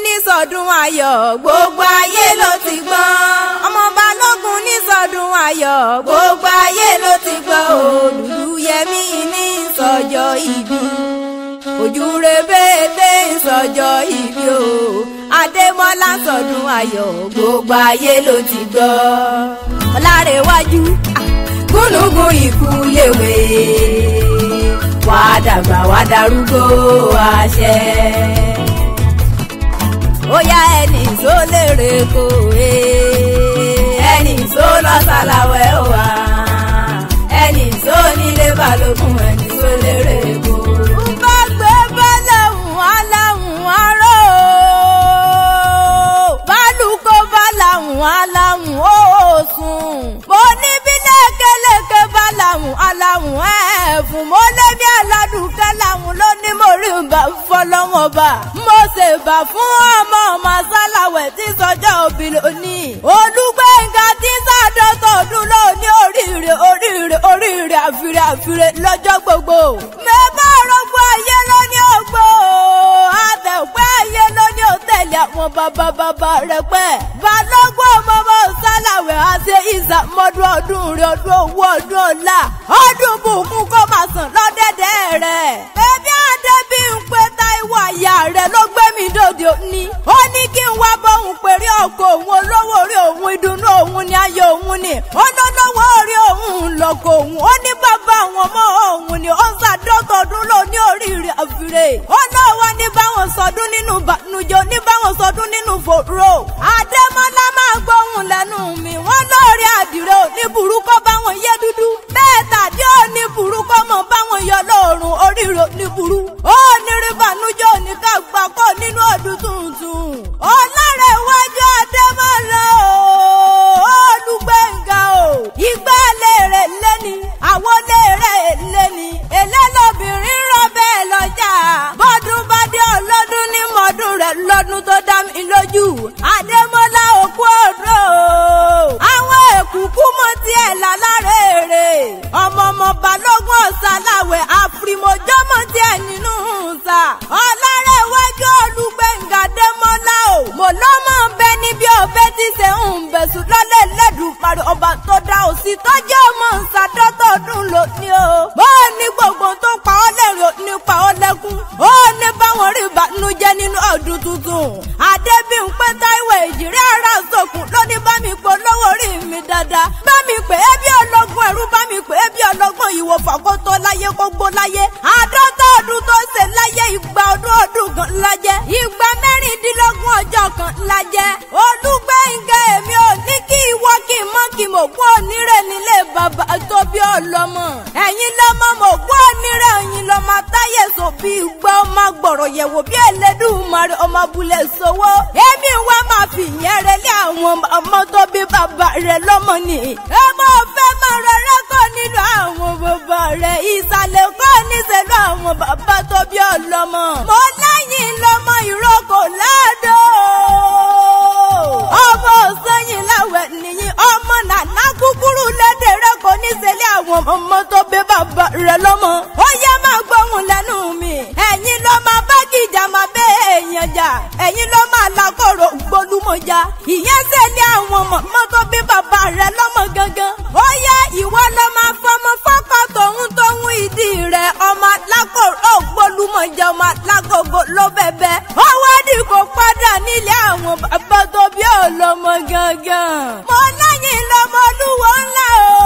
ní sọdún ayọ̀ gbogbo ayé ló ti gbọ́. ọmọ Balógun ní sọdún ayọ̀ gbogbo ayé ló ti gbọ́. Olúyẹmí ní sọjọ́ ìbí. Ojúrebété sọjọ́ ìbí o. Ademola sọdún ayọ̀ gbogbo ayé ló ti gbọ́. Ọlárewájú gúnugún ikú léwe. Wàá dàgbà wàá darúgbó àṣẹ. Ó yá ẹni tó lérè kó ẹni tó lọ Salawe wá. Ẹni tó nílé Balógun ẹni tó lérè kó. Bá gbé bálẹ̀hùn aláhùn aró. Bálùkọ́ bálàhùn aláhùn ó sùn. Mo ní bí lékeleke bálàhùn aláhùn ẹ̀fùn. Mo lé bí aládùúkẹ́ làhùn ló ní mo rí bá fọlọ́wọ́n bá. Mo ṣe bá fún ọmọ Salawe tí sọjọ́ òbí lónìí. Olúgbénga tí sàdọ́tọ̀ ọdún lóní oríire àfirè lọ́jọ́ gbogbo. Mẹ́bà rọ́gbọ́ ayé lóní ògbó. Àtẹ̀pẹ́ ayé lóní òtẹ̀lẹ̀ àwọn bàbá rẹ̀ pẹ́. Balógun ọmọ Salawe àti ìsàmọ́dún ọdún rẹ̀ ọdún owó ọdún ọ̀la. Ọdún bùkún kó máa sàn lọ́dẹ̀dẹ̀ rẹ̀. Bébí Adébí ń pe Táíwò àyà rẹ̀ ló gbé mi dòde òní. Ó ní kí n wá bọ́hùn pèrè ọkọ̀ òun olówó orí òun ìdùnnú òun ni ayọ̀ òun ni. Ó lọ́lọ́wọ́ orí òun lọ́kọ̀ òun. Ó ní bàbá àwọn ọmọ òun ni ó ń ṣàdọ́tọ̀ọ́dún lò ní oríire àfirè. Ó náà wá ní báwọn sọdún nínú bànújẹ́ ní báwọn sọdún nínú fòró. Ademola máa gbóhùn lẹ́nu mi. Wọ́n lórí àdìrẹ́ òní burúkọ báwọn yé dúdú. Bẹ́ẹ̀ tàbí òní burúkọ mọ̀ báwọn yọ lóòrùn oríire òní burú. Ó ní rí bànújẹ́ òní ká gbà kó nínú ọdún tuntun. Ọlárewájú Ademola Olúgbénga o. Ìgbà lèrè lẹ́ni, àwọn lèrè lẹ́ni. Èlé lobìnrin rọ bẹ́ẹ̀ lọ́jà. Bọ́dún bá dé ọlọ́dún ní mọ́dún rẹ̀ lọ́dún tó dá mi lójú. Ademola òkú odò. Àwọn èkúkú mọ tiẹ̀ lálárèrè. ọmọ Balógun Salawe àfìmọ̀jọ́ mọ tiẹ̀ nínú sa. Ọlárewájú Olúgbénga Ademola o. Mo lọ́mọ bẹ níbi ọbẹ̀ tí ṣe ń bẹ̀sùn lọ́lẹ̀ lẹ́dùnparí ọba tó dá òsì tọ́jú ọmọ ṣàdọ́tọ̀ ọdún lónìí o. Bó o ní gbogbo tó pa ọ́ lẹ́rìn ò ní pa ọ́ lẹ́kún. Ó ní báwọn rí ìbànújẹ́ nínú ọdún tuntun. Adébímpé Táíwò èjìrí ara sọkùn ló ní bá mi polówó rí mi dáadáa. Bá mi pè é bí ọlọ́gbọ́n ẹ̀rú, bá mi pè é bí ọlọ́gbọ́n ìwòfà kó tó láyé kó gbó láyé. Àádọ́ta ọdún tó ṣe láyé, igba ọdún kan lájẹ́. Igba mẹ́rìndínlógún ọjọ́ kan lájẹ́. Olúgbénga èmi ò ní kí ìwọ kí n mọ́ kí mo gbọ́ onírè nílé bàbá tó bí ọlọ́mọ. Ẹ̀yin lọ́mọ mo gbọ́ onírè, ẹ̀yin lọ́mọ táyé sọ bí gbọ́ ọmọ gbọ̀rọ̀ yẹ̀wò bí Ẹlẹ́dùmarè ọmọ abúlé sowó. Èmi wá máa fi ìyẹn rẹ lé àwọn ọmọ tó bí bàbá rẹ lọ́mọ ni. Ọmọ fẹ́ máa rọrẹ́ kọ́ nínú àwọn bàbá rẹ̀. Ìsàlẹ̀ kọ́ níṣẹ́lú àwọn bàbá tó bí ọlọ́mọ. Mo lẹ́yìn lọ́mọ ìrókò ládò. Ọmọ Òsẹ́yìn láwẹ̀ nìyí. Ọmọ nàná kúkúrú lédèrè kò níṣẹ́lẹ̀ àwọn ọmọ tó bí bàbá rẹ̀ lọ́mọ. Ó yẹ máa gbóhùn lẹ́nu mi. Ẹ̀yin ló máa bá kìjà máa bẹ́ èèyàn jà. Ẹ̀yin ló máa lakọ̀rọ̀ gbólúmọ̀já. Ìyẹn ṣẹlẹ̀ àwọn ọmọ tó bí bàbá rẹ̀ lọ́mọ gangan. Ó yẹ ìwọ ló máa fọmọ fọ́kọ tòun ìdí rẹ̀. Ọmọ lakọ̀rọ̀ gbólúmọ̀já, ọmọ lakọ̀gbọ̀ ló bẹ̀bẹ̀. Ó wá dì kó padà nílé àwọn bàbá tó bí ọlọ́mọ gangan. Mo lẹ́yìn lọ́mọ olúwo ńlá o.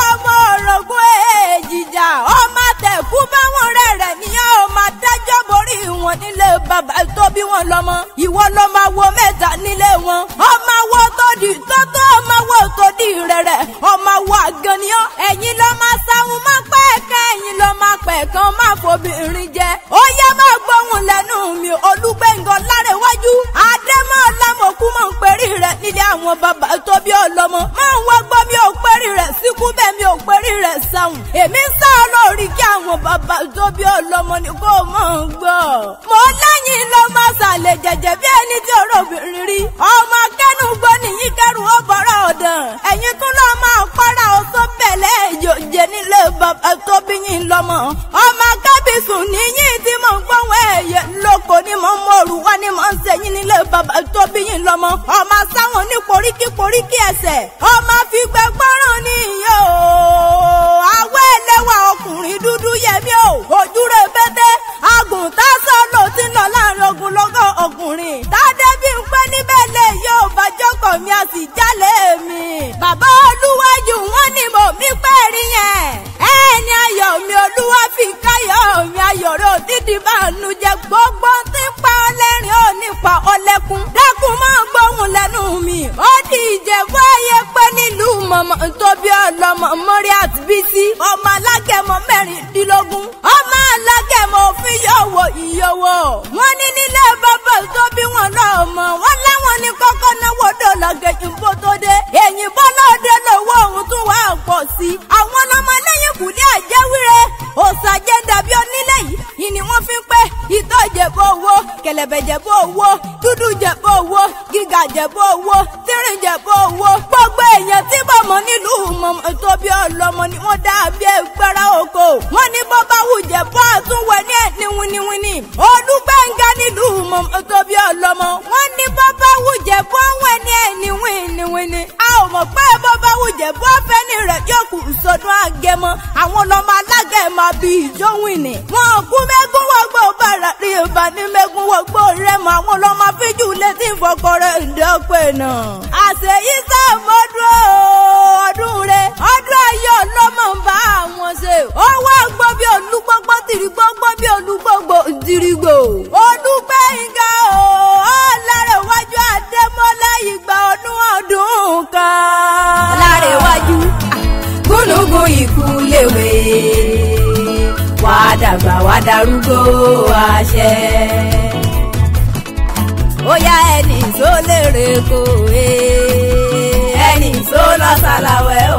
Ọmọ orogún èjìjà. Ọmọ tẹ̀kú báwọn rẹ̀ níyàn. Ọmọ adájọ́ borí wọn nílé bàbá tó bí wọn lọ́mọ. Ìwọ ló máa wo mẹ́ta nílé wọn. Ọmọ wo tó di tótó, ọmọ wo tó di rẹ̀rẹ̀. Ọmọ wo àgànníyàn. Ẹ̀yin ló máa sáwọn máa pẹ́ẹ́kẹ́. Ẹ̀yin ló máa pẹ̀kan máa fobìnrin jẹ. Ó yẹ máa gbóhùn lẹ́nu mi. Olúgbénga Ọlárewájú Ademola mo kú mọ̀ ń perí rẹ̀ nílé àwọn bàbá tó bí ọlọ́mọ. Máa ń wọ́gbọ́ mi ò perí rẹ̀ síkú bẹ́ẹ̀ mi ò perí rẹ̀ sáhùn. Èmi ń sá lórí kí àwọn bàbá tó bí ọlọ́mọ ni kò mọ̀ ń gbọ́. Mo lẹ́yìn ló máa ṣàlẹ̀ jẹ̀jẹ̀ bí ẹni tí ọ̀rọ̀bìnrin rí. Ọmọ akẹ́nu gbọ́ nìyí kẹrù ó bọ̀rọ̀ ọ̀dàn. Ẹ̀yin tún lọ́ máa para ọ̀sọ́ bẹ̀lẹ́ ìjòjè nílé bàbá tó bí yín lọ́mọ. Ọmọ kábísùn níyìn tí mo gbọ́wọ́ ẹ̀yẹ lóko ni mo mọ̀ òrùwá ni mo ń ṣe lọ́mọ ọmọ sáwọn ní poríkí ẹsẹ̀ ọmọ fi gbẹgbọ́ràn níyó àwọ̀ ẹlẹ́wà ọkùnrin dúdú yẹmí o ojúre bẹ́tẹ́ àgùntàn sọ́lọ́ tí ń lọ láàrin ogunlọ́gọ̀ ọkùnrin tádé bí ń pẹ́ níbẹ̀ lè yóò bàjọ́kọ̀ mi a sì jálè mi. bàbá olúwájú wọn ni mo mí pẹ́ rí yẹn ẹni ayọ̀ mi olúwa fi káyọ̀ mi ayọ̀ rẹ̀ òdìdí bá nu jẹ gbogbo tí ń pa ọlẹ́rìn ò ní pa ọlẹ́kùn dákun máa gbóhùn lẹ́nu mi ó di Ìjẹ̀bú ayé pé nílùú mọ̀mọ́ tóbi ọlọ́mọ mọ́rí àti bísí ọmọ alágẹmọ mẹ́rìndínlógún ọmọ alágẹmọ òfin yọ̀wọ̀ ìyọ̀wọ̀ wọn ní nílé bàbá tóbi wọn lọ́mọ wọn láwọn ní kọ́kọ́ náwó dọ̀lọ́gẹ̀ ìbò tó dé èyí bọ́lọ́dẹ lọ́wọ́ òun tún wà pọ̀ sí àwọn ọmọ lẹ́yìn kùlé àjẹwìrẹ́ òsàjẹ́ dàbí onílẹ̀ yìí ni wọ́n fi ń pẹ́ ìtọ́ Ìjẹ̀bú owó kẹ̀lẹ̀bẹ̀ Ìjẹ̀bú owó dúdú Ìjẹ̀bú owó gíga Ìjẹ̀bú owó tírín Ìjẹ̀bú owó gbogbo èèyàn tí bọ̀mọ̀ nílùú mọ̀mọ́ tóbi ọlọ́mọ ni wọ́n dá bí ẹgbẹ́ra oko wọ́n ní bọ́ bá wù Ìjẹ̀bú àtúnwẹ̀ ní ẹni winiwini Olúgbẹ̀ngà nílùú mọ̀mọ́ tóbi ọlọ́mọ wọ́n ní bọ́ bá wù Ìjẹ̀bú ọ̀wẹ̀ ní ẹni winiwini a ò mọ̀ pé bọ́ bá wù Ìjẹ̀bú ọ̀fẹ́ ní rẹ̀ yóò kù sọdún Agẹmọ àwọn ọlọ́mọ alágẹmọ bíi ìjọ́wìnì wọn kú mẹ́gún wọ́gbọ́ bàrà rí ìbàní mẹ́gún wọ́gbọ́ rẹ̀ mọ́ àwọn ọlọ́mọ fíjù létí ìfọkọrẹ ìdọ́pẹ́ náà. àṣeyí sàmọ́dún ọdún rẹ̀ ọdún ayọ̀ lọ́mọ ń bá àwọn ṣe owó àgbọ̀ bí olúgbọ́gbọ́ tìrìgbọ́gbọ́ bí olúgbọ́gbọ́ tìrìgbò Olúgbẹ̀ngà Ọlánrewájú Ademola ìgbà ọdún kan. Ọlánrewájú gúnugún ikú léwe wà á dàgbà wà á darúgbó àṣẹ. ó yá ẹni tó lérè kó ẹni tó lọ Salawe o.